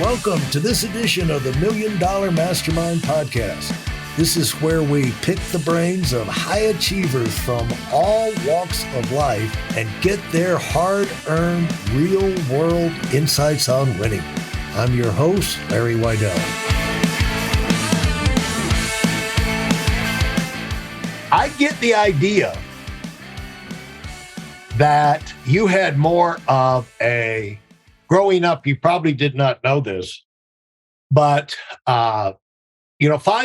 Welcome to this edition of the Million Dollar Mastermind podcast. This is where we pick the brains of high achievers from all walks of life and get their hard-earned, real-world insights on winning. I'm your host, Larry Weidel. I get the idea that you had more of a growing up, you probably did not know this, but 5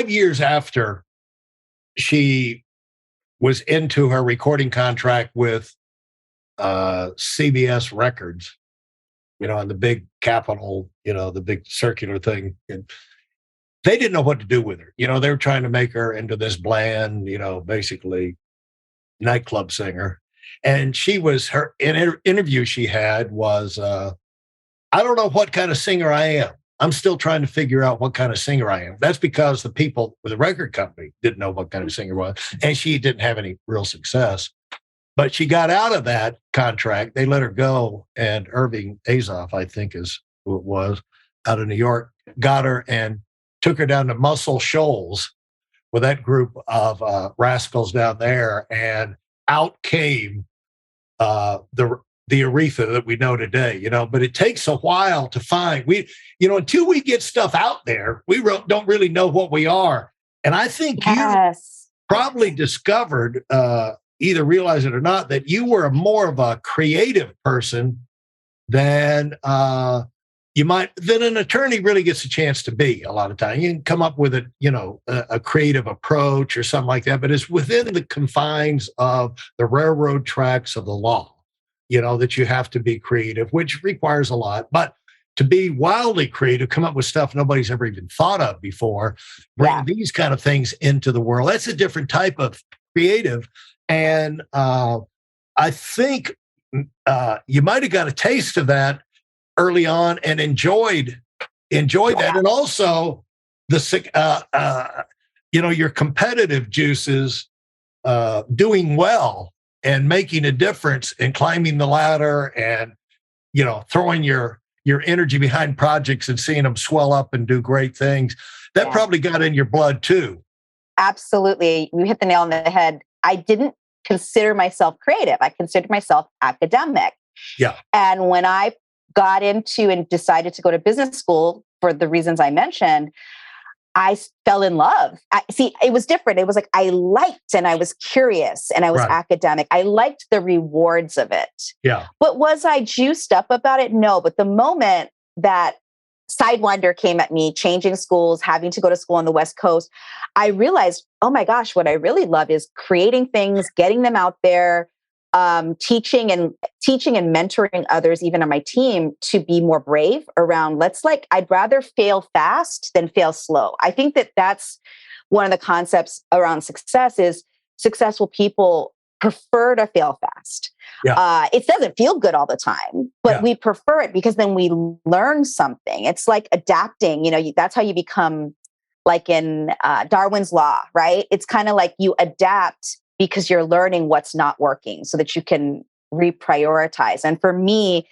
years after she was into her recording contract with CBS Records, and the big Capitol, the big circular thing, and they didn't know what to do with her. They were trying to make her into this bland, basically nightclub singer. And she was, her interview she had was, I don't know what kind of singer I am. I'm still trying to figure out what kind of singer I am. That's because the people with the record company didn't know what kind of singer was, and she didn't have any real success. But she got out of that contract. They let her go, and Irving Azoff, I think is who it was, out of New York, got her and took her down to Muscle Shoals with that group of rascals down there, and out came the Aretha that we know today, but it takes a while to find. Until we get stuff out there, we don't really know what we are. And I think you probably discovered, either realize it or not, that you were more of a creative person than than an attorney really gets a chance to be a lot of time. You can come up with a creative approach or something like that, but it's within the confines of the railroad tracks of the law. That you have to be creative, which requires a lot, but to be wildly creative, come up with stuff nobody's ever even thought of before, bring these kind of things into the world. That's a different type of creative. And I think you might have got a taste of that early on and enjoyed that. And also your competitive juices, doing well and making a difference and climbing the ladder and, throwing your energy behind projects and seeing them swell up and do great things. That probably got in your blood too. Absolutely. You hit the nail on the head. I didn't consider myself creative. I considered myself academic. Yeah. And when I got into and decided to go to business school for the reasons I mentioned, I fell in love. It was different. It was like I liked and I was curious and I was academic. I liked the rewards of it. Yeah. But was I juiced up about it? No. But the moment that Sidewinder came at me, changing schools, having to go to school on the West Coast, I realized, oh my gosh, what I really love is creating things, getting them out there, teaching and mentoring others, even on my team, to be more brave around I'd rather fail fast than fail slow. I think that that's one of the concepts around success is successful people prefer to fail fast. Yeah. It doesn't feel good all the time, but we prefer it because then we learn something. It's like adapting, that's how you become, like in Darwin's law, right? It's kind of like you adapt because you're learning what's not working so that you can reprioritize. And for me,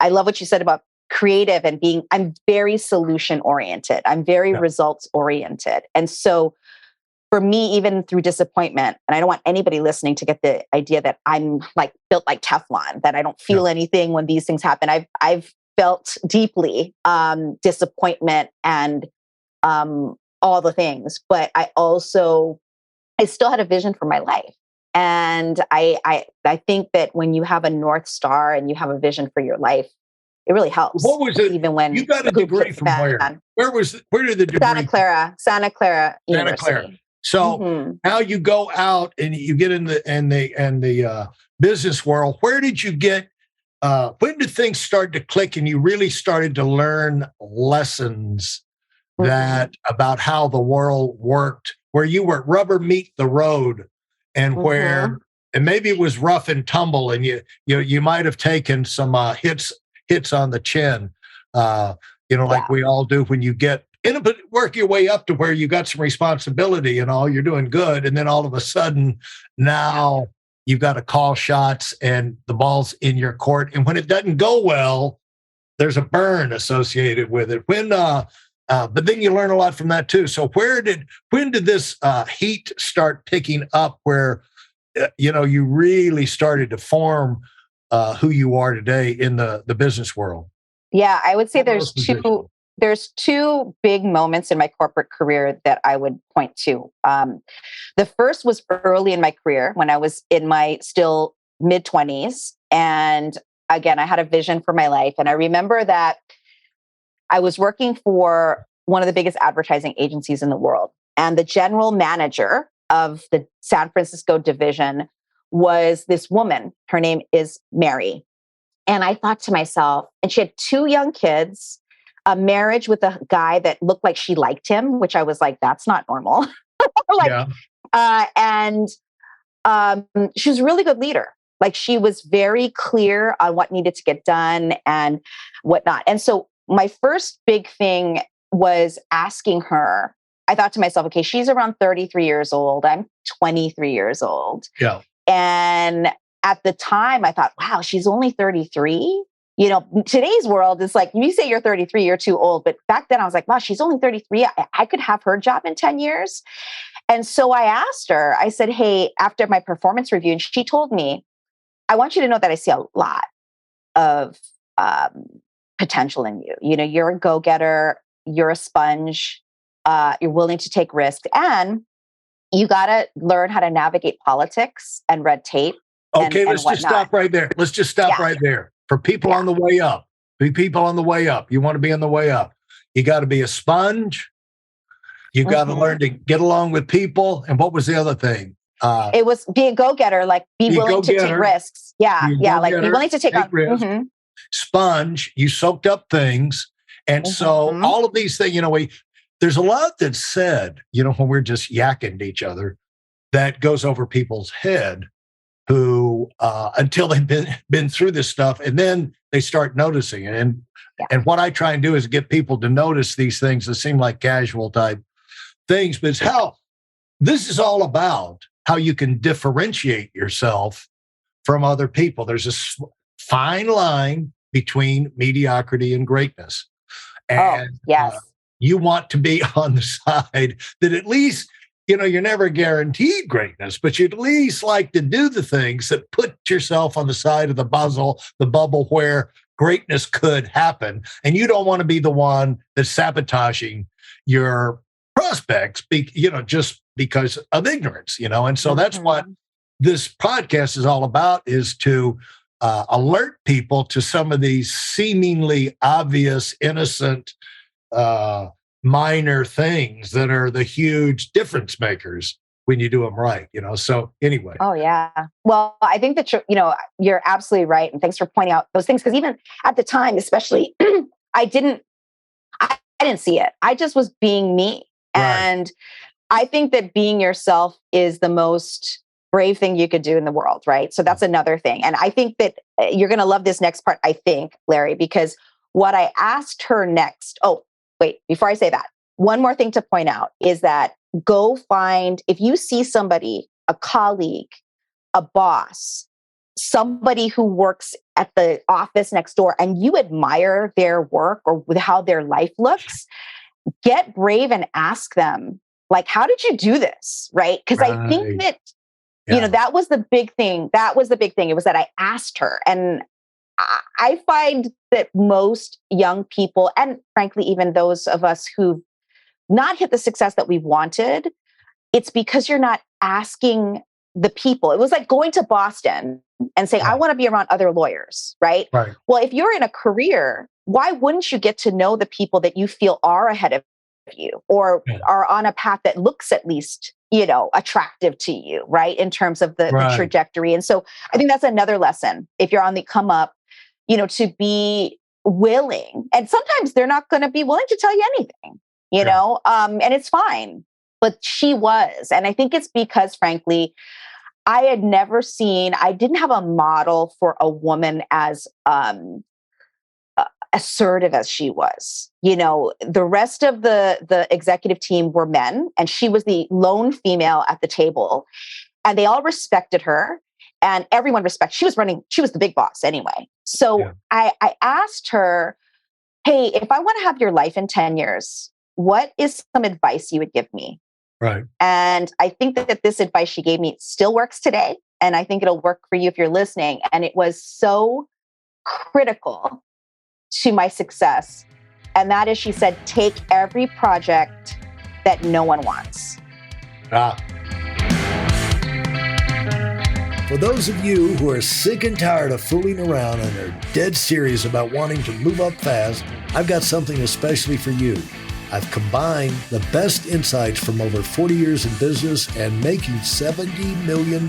I love what you said about creative and I'm very solution oriented. I'm very results oriented. And so for me, even through disappointment, and I don't want anybody listening to get the idea that I'm built like Teflon, that I don't feel anything when these things happen. I've felt deeply disappointment and all the things, but I still had a vision for my life. And I think that when you have a North Star and you have a vision for your life, it really helps. What was it? Even when you got a degree from where? Where did the degree? Santa Clara University. So now you go out and you get in the business world. Where did you get? When did things start to click and you really started to learn lessons that about how the world worked, where you were rubber meet the road, and where and maybe it was rough and tumble, and you might have taken some hits on the chin, like we all do when you get in, but work your way up to where you got some responsibility and all, you're doing good, and then all of a sudden now you've got to call shots and the ball's in your court, and when it doesn't go well, there's a burn associated with it. But then you learn a lot from that too. So when did this heat start picking up where, you really started to form who you are today in the business world? Yeah, I would say Almost position. there's two big moments in my corporate career that I would point to. The first was early in my career when I was in my still mid 20s. And again, I had a vision for my life. And I remember that I was working for one of the biggest advertising agencies in the world. And the general manager of the San Francisco division was this woman. Her name is Mary. And I thought to myself, and she had two young kids, a marriage with a guy that looked like she liked him, which I was like, that's not normal. like, Yeah. and she was a really good leader. Like she was very clear on what needed to get done and whatnot. And so my first big thing was asking her. I thought to myself, okay, she's around 33 years old. I'm 23 years old. Yeah. And at the time, I thought, wow, she's only 33. Today's world is like, you say you're 33, you're too old. But back then I was like, wow, she's only 33. I could have her job in 10 years. And so I asked her, I said, hey, after my performance review, and she told me, I want you to know that I see a lot of potential in you. You're a go-getter, you're a sponge, you're willing to take risks, and you got to learn how to navigate politics and red tape. Okay, and let's just stop right there. Let's just stop right there. For people on the way up, you want to be on the way up. You got to be a sponge. You got to learn to get along with people. And what was the other thing? It was be a go-getter, like be willing to take risks. Yeah. Like be willing to take on risks. Sponge, you soaked up things. And so all of these things, there's a lot that's said, when we're just yakking to each other, that goes over people's head who, until they've been through this stuff, and then they start noticing it. And what I try and do is get people to notice these things that seem like casual type things, but it's how this is all about how you can differentiate yourself from other people. There's a fine line between mediocrity and greatness. And you want to be on the side that at least, you're never guaranteed greatness, but you'd at least like to do the things that put yourself on the side of the bubble where greatness could happen. And you don't want to be the one that's sabotaging your prospects, just because of ignorance, And so that's what this podcast is all about, is to alert people to some of these seemingly obvious, innocent, minor things that are the huge difference makers when you do them right, So anyway. Oh yeah. Well, I think that you're absolutely right, and thanks for pointing out those things, because even at the time, especially, I didn't see it. I just was being me, and I think that being yourself is the most brave thing you could do in the world, right? So that's another thing, and I think that you're going to love this next part. I think, Larry, because what I asked her next. Oh, wait, before I say that, one more thing to point out is that go find, if you see somebody, a colleague, a boss, somebody who works at the office next door, and you admire their work or with how their life looks, get brave and ask them, like, how did you do this? Right? Because I think that, that was the big thing. It was that I asked her. And I find that most young people, and frankly, even those of us who've not hit the success that we wanted, it's because you're not asking the people. It was like going to Boston and saying, I want to be around other lawyers, right? Well, if you're in a career, why wouldn't you get to know the people that you feel are ahead of you or are on a path that looks at least, attractive to you, right? In terms of the trajectory. And so I think that's another lesson. If you're on the come up, to be willing, and sometimes they're not going to be willing to tell you anything, and it's fine, but she was. And I think it's because, frankly, I didn't have a model for a woman as assertive as she was. The rest of the executive team were men, and she was the lone female at the table, and they all respected her. And everyone respected. She was the big boss anyway. So I asked her, hey, if I want to have your life in 10 years, what is some advice you would give me? Right. And I think that this advice she gave me still works today. And I think it'll work for you if you're listening. And it was so critical to my success. And that is, she said, take every project that no one wants. For those of you who are sick and tired of fooling around and are dead serious about wanting to move up fast, I've got something especially for you. I've combined the best insights from over 40 years in business and making $70 million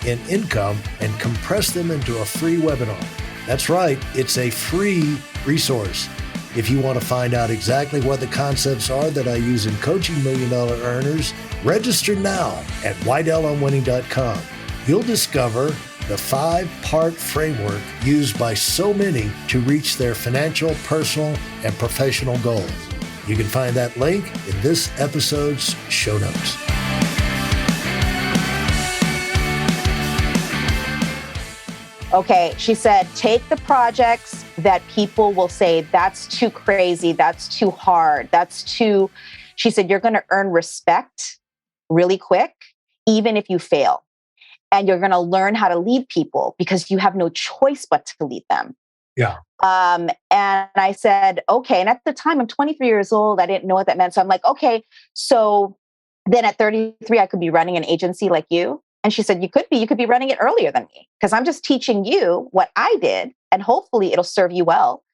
in income and compressed them into a free webinar. That's right, it's a free resource. If you want to find out exactly what the concepts are that I use in coaching million-dollar earners, register now at WeidelOnWinning.com. You'll discover the 5-part framework used by so many to reach their financial, personal, and professional goals. You can find that link in this episode's show notes. Okay, she said, take the projects that people will say, that's too crazy, that's too hard, she said, you're going to earn respect really quick, even if you fail. And you're going to learn how to lead people because you have no choice but to lead them. Yeah. And I said, okay. And at the time, I'm 23 years old. I didn't know what that meant. So I'm like, okay. So then at 33, I could be running an agency like you. And she said, you could be running it earlier than me because I'm just teaching you what I did and hopefully it'll serve you well.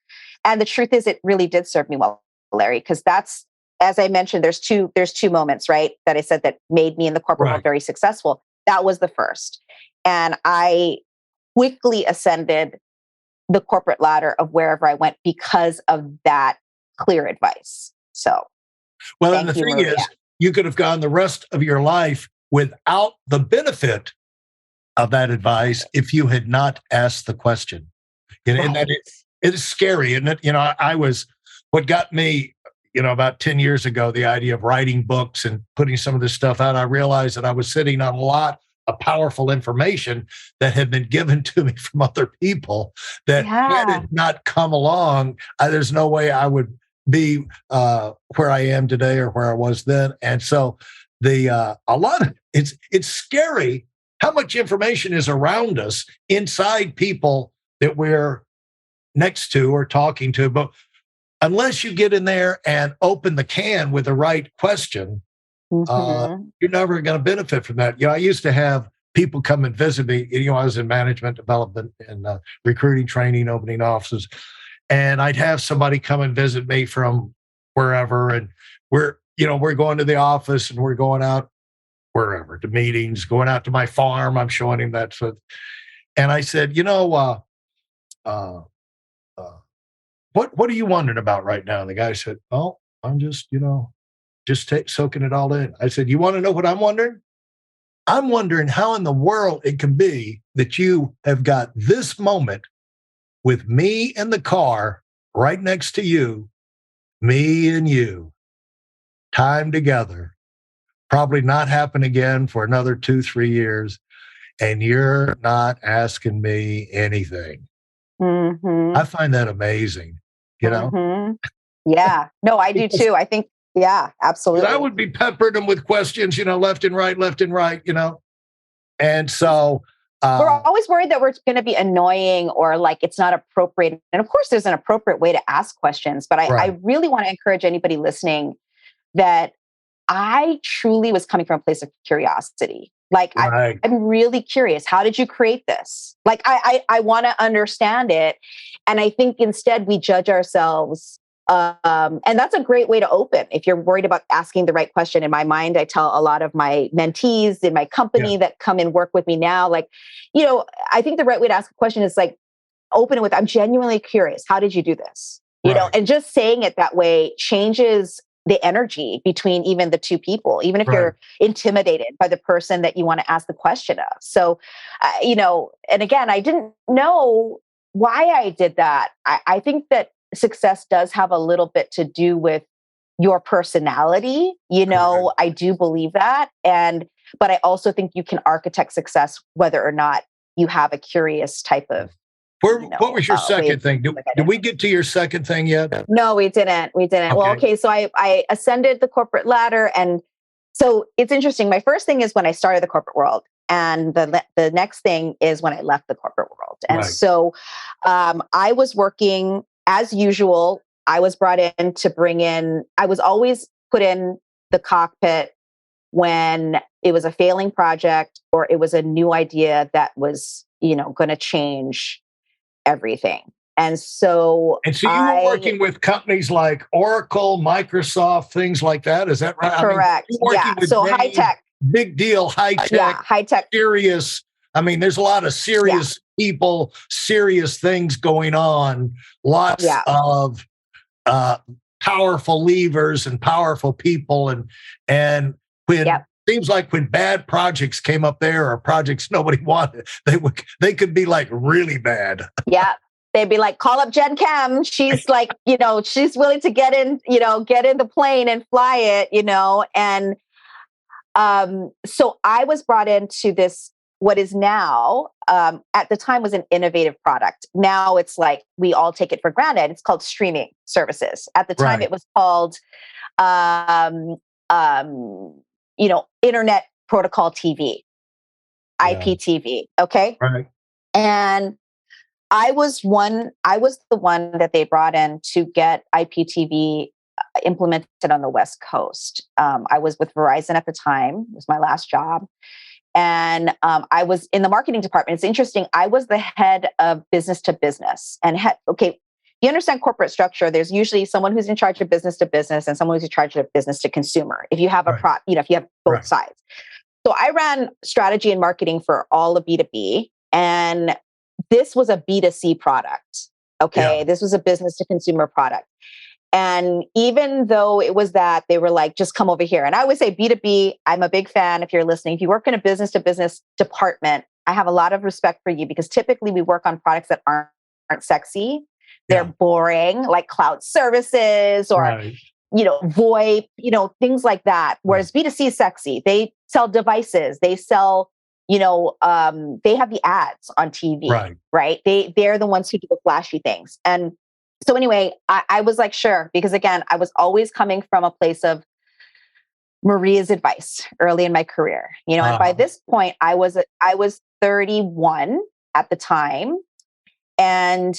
And the truth is, it really did serve me well, Larry, because that's, as I mentioned, there's two moments, right, that I said that made me in the corporate world very successful. That was the first. And I quickly ascended the corporate ladder of wherever I went because of that clear advice. So, well, and the thing is, you could have gone the rest of your life without the benefit of that advice if you had not asked the question. And that it is scary, isn't it? What got me, about 10 years ago, the idea of writing books and putting some of this stuff out, I realized that I was sitting on a lot of powerful information that had been given to me from other people that had it not come along, there's no way I would be where I am today or where I was then. And so it's scary how much information is around us inside people that we're next to or talking to. But unless you get in there and open the can with the right question, you're never going to benefit from that. I used to have people come and visit me. I was in management development and recruiting, training, opening offices. And I'd have somebody come and visit me from wherever. And we're going to the office and we're going out wherever, to meetings, going out to my farm. I'm showing him that. And I said, what are you wondering about right now? And the guy said, oh, I'm just, soaking it all in. I said, you want to know what I'm wondering? I'm wondering how in the world it can be that you have got this moment with me in the car right next to you, me and you, time together, probably not happen again for another 2-3 years, and you're not asking me anything. I find that amazing, Yeah, no, I do too. I think, yeah, absolutely. I would be peppering them with questions, left and right, And so we're always worried that we're going to be annoying or like it's not appropriate. And of course, there's an appropriate way to ask questions. But I really want to encourage anybody listening that I truly was coming from a place of curiosity. Like, I'm really curious. How did you create this? Like, I want to understand it. And I think instead we judge ourselves. And that's a great way to open. If you're worried about asking the right question, in my mind, I tell a lot of my mentees in my company that come and work with me now, like, I think the right way to ask a question is like, open it with, I'm genuinely curious. How did you do this? And just saying it that way changes the energy between even the two people, even if you're intimidated by the person that you want to ask the question of. So, and again, I didn't know why I did that. I think that success does have a little bit to do with your personality. I do believe that. But I also think you can architect success whether or not you have a curious type of What was your way second thing? like I Did did. we get to your second thing yet? No, we didn't. We didn't. Well, Okay. okay. So I ascended the corporate ladder. And so it's interesting. My first thing is when I started the corporate world. And the next thing is when I left the corporate world. And Right. so I was working as usual. I was brought in to bring in, I was always put in the cockpit when it was a failing project or it was a new idea that was, going to change everything. And so you were working with companies like Oracle, Microsoft, things like that. Is that right? I mean, correct. you're working Yeah. with So high tech. big deal, high Yeah. tech, High tech. serious. I mean, there's a lot of Yeah. serious people, serious things going on, lots Yeah. of uh, powerful levers and powerful people. And when Yep. seems like when bad projects came up there or projects nobody wanted, they could be like really bad. Yeah. They'd be like, call up Jen Kem. She's like, she's willing to get in the plane and fly it, And so I was brought into this, what is now, at the time was an innovative product. Now it's like, we all take it for granted. It's called streaming services. At the time Right. it was called, Internet Protocol TV, Yeah. IPTV. Okay. Right. And I was the one that they brought in to get IPTV implemented on the West Coast. I was with Verizon at the time. It was my last job. And I was in the marketing department. It's interesting. I was the head of business to business you understand corporate structure. There's usually someone who's in charge of business to business and someone who's in charge of business to consumer. If you have if you have both Right. sides. So I ran strategy and marketing for all of B2B. And this was a B2C product. Okay. Yeah. This was a business to consumer product. And even though it was that, they were like, just come over here. And I always say B2B, I'm a big fan if you're listening. If you work in a business to business department, I have a lot of respect for you because typically we work on products that aren't sexy. They're boring, like cloud services or, Right. VoIP, things like that. Whereas B2C is sexy. They sell devices. They sell, they have the ads on TV, right? They're the ones who do the flashy things. And so anyway, I was like, sure, because again, I was always coming from a place of Maria's advice early in my career, and by this point I was 31 at the time. And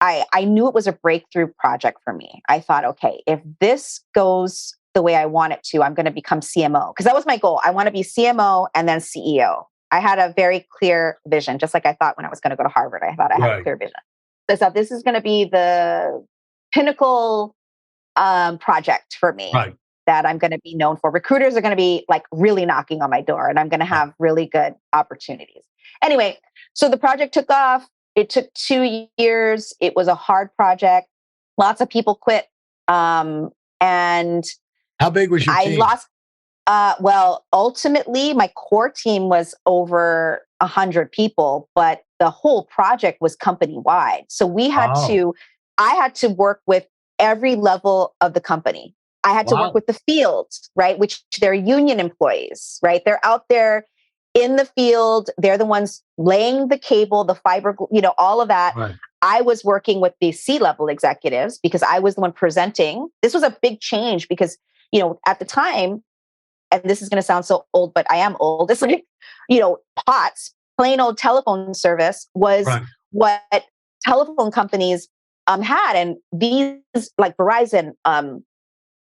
I knew it was a breakthrough project for me. I thought, okay, if this goes the way I want it to, I'm going to become CMO because that was my goal. I want to be CMO and then CEO. I had a very clear vision, just like I thought when I was going to go to Harvard. I thought I had a clear vision. I thought this is going to be the pinnacle project for me that I'm going to be known for. Recruiters are going to be like really knocking on my door and I'm going to have really good opportunities. Anyway, so the project took off. It took 2 years. It was a hard project. Lots of people quit. And how big was your team? Well, ultimately my core team was over 100 people, but the whole project was company wide. So I had to work with every level of the company. I had to work with the field, right? Which they're union employees, right? They're out there in the field. They're the ones laying the cable, the fiber, all of that. Right. I was working with the C-level executives because I was the one presenting. This was a big change because, at the time, and this is going to sound so old, but I am old. It's like, POTS, plain old telephone service was what telephone companies had. And these like Verizon,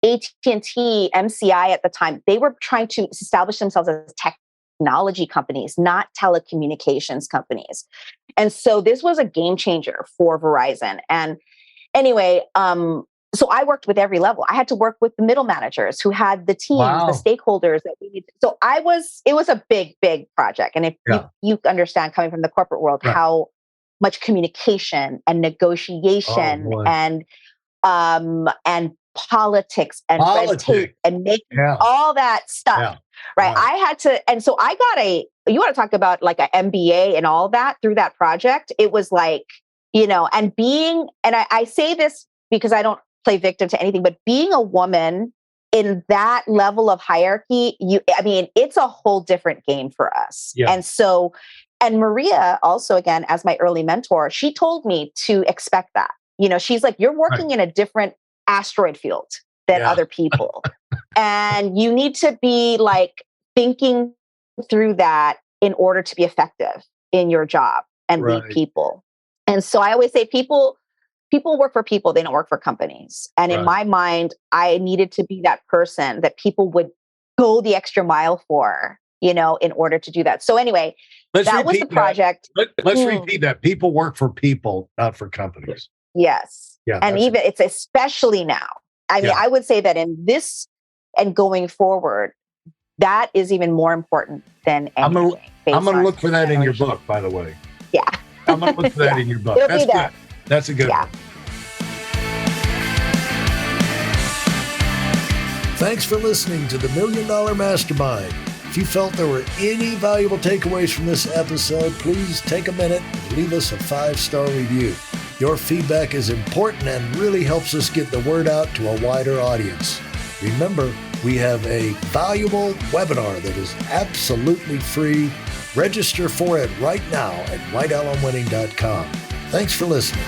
AT&T, MCI at the time, they were trying to establish themselves as technology companies, not telecommunications companies. And so this was a game changer for Verizon. And anyway, so I worked with every level. I had to work with the middle managers who had the teams, the stakeholders that we needed. So it was a big, big project. And if you understand coming from the corporate world, how much communication and negotiation and politics and red tape and making all that stuff, right? I had to, and so I got you want to talk about like an MBA and all that through that project. It was like, and I say this because I don't play victim to anything, but being a woman in that level of hierarchy, it's a whole different game for us. Yeah. And so And Maria, also, again, as my early mentor, she told me to expect that. She's like, you're working in a different asteroid field than other people. And you need to be like thinking through that in order to be effective in your job and lead people. And so I always say people work for people, they don't work for companies. And in my mind, I needed to be that person that people would go the extra mile for, in order to do that. So anyway, that was the project. Let's repeat that. People work for people, not for companies. Yes. Yeah. And even it's especially now. I mean, I would say that in this and going forward, that is even more important than anything. I'm going to look for that in your book, by the way. Yeah. I'm going to look for that in your book. That's good. That's a good one. Thanks for listening to the Million Dollar Mastermind. If you felt there were any valuable takeaways from this episode, please take a minute and leave us a 5-star review. Your feedback is important and really helps us get the word out to a wider audience. Remember, we have a valuable webinar that is absolutely free. Register for it right now at weidelonwinning.com. Thanks for listening.